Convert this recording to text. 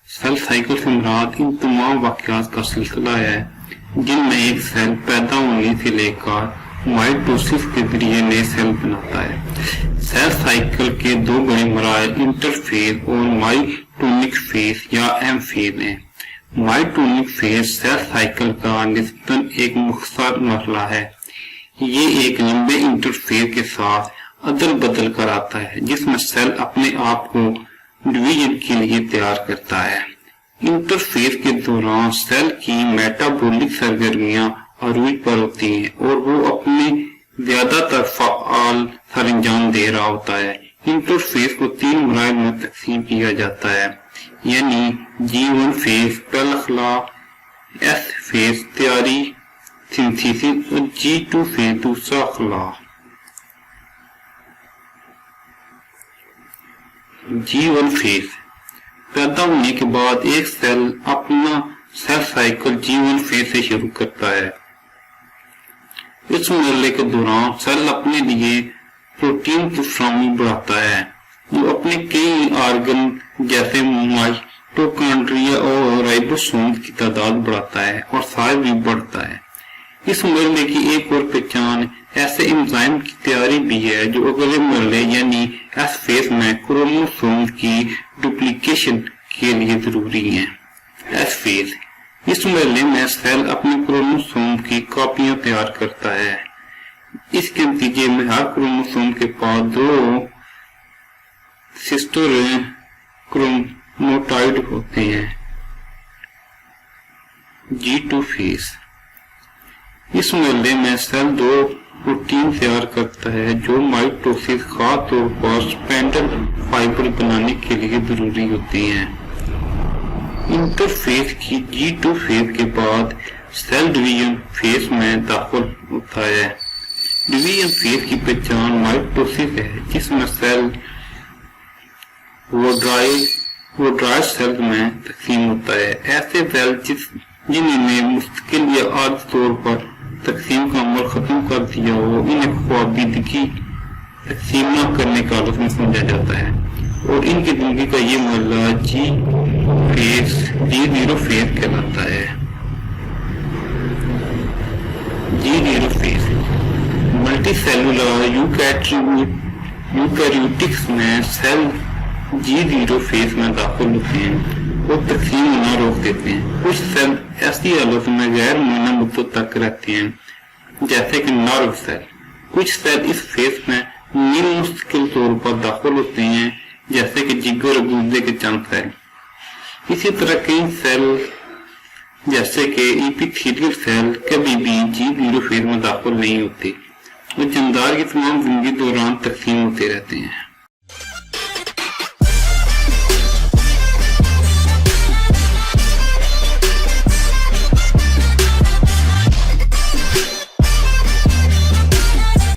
Cell cycle से मुराद इन तमाम वाक़यात का सिलसिला है जिनमें एक सेल पैदा होने से लेकर माइटोसिस के जरिए नए सेल बनाता है। सेल साइकिल के दो बड़े मराहल इंटरफेज और माइटोनिक फेज या एम फेज हैं। माइटोनिक फेज सेल साइकिल का निस्बतन एक मुख्तसर मरहला है। ये एक लंबे इंटरफेज के साथ अदल बदल कर आता है जिसमें सेल अपने आप को डिवीजन के लिए तैयार करता है। इंटरफेज के दौरान सेल की मेटाबॉलिक सरगर्मियां अरूज पर होती हैं और वो अपने ज्यादातर फ़आल सरंजाम दे रहा होता है। इंटरफेज को 3 मराहल में तकसीम किया जाता है, यानी G1 फेज पहला खला, S फेज तैयारी सिंथेसिस और G2 फेज दूसरा खला। G1 फेज पैदा होने के बाद एक सेल अपना सेल साइकिल G1 फेज से शुरू करता है। इस मरहले के दौरान सेल अपने लिए प्रोटीन की फराहमी बढ़ाता है जो अपने कई ऑर्गन जैसे माइटोकॉन्ड्रिया और राइबोसोम की तादाद बढ़ाता है और साइज भी बढ़ता है। इस मरहले की एक और पहचान ऐसे एंजाइम की तैयारी भी है जो अगले मरहले यानी एस फेज में क्रोमोसोम की डुप्लीकेशन के लिए जरूरी है। एस फेज इस मरहले में सेल अपने क्रोमोसोम की कॉपियां तैयार करता है। इसके नतीजे में हर क्रोमोसोम के पास 2 सिस्टर क्रोमोटाइड होते हैं। G2 फेज इस मरहले में सेल 2 प्रोटीन तैयार करता है जो माइटोसिस खास तौर पर स्पेंडल फाइबर बनाने के लिए जरूरी होती हैं। इंटरफेज की G2 फेज के बाद सेल डिवीजन फेज में दाखिल होता है। डिवीजन फेज की पहचान माइटोसिस है जिसमें सेल वोड्राइड सेल में तकसीम होता है। ऐसे सेल जिन्होंने मुस्तकिल या आदि तौर पर तकसीम का अमल खत्म कर दिया हो, इन्हें ख्वाबीदगी तकसीम न करने का हालत में समझा जाता है और इनकी जिंदगी का ये मरहला G0 फेज कहलाता है। G0 फेज मल्टीसेलुलर यूकैरियोटिक्स में सेल G0 फेज में दाखिल होते हैं और तकसीम होना रोक देते हैं। कुछ सेल ऐसी हालत में गैर मुमकिन मुद्दों तक रहते हैं जैसे कि नर्व सेल। कुछ सेल इस फेज में मुश्किल तौर पर दाखिल होते हैं जैसे कि जिगर और गुर्दे के चंद सेल। इसी तरह कई सेल जैसे कि एपिथेलियल सेल कभी भी G0 फेज में दाखिल नहीं होते और जानदार की तमाम जिंदगी दौरान तकसीम होते रहते हैं।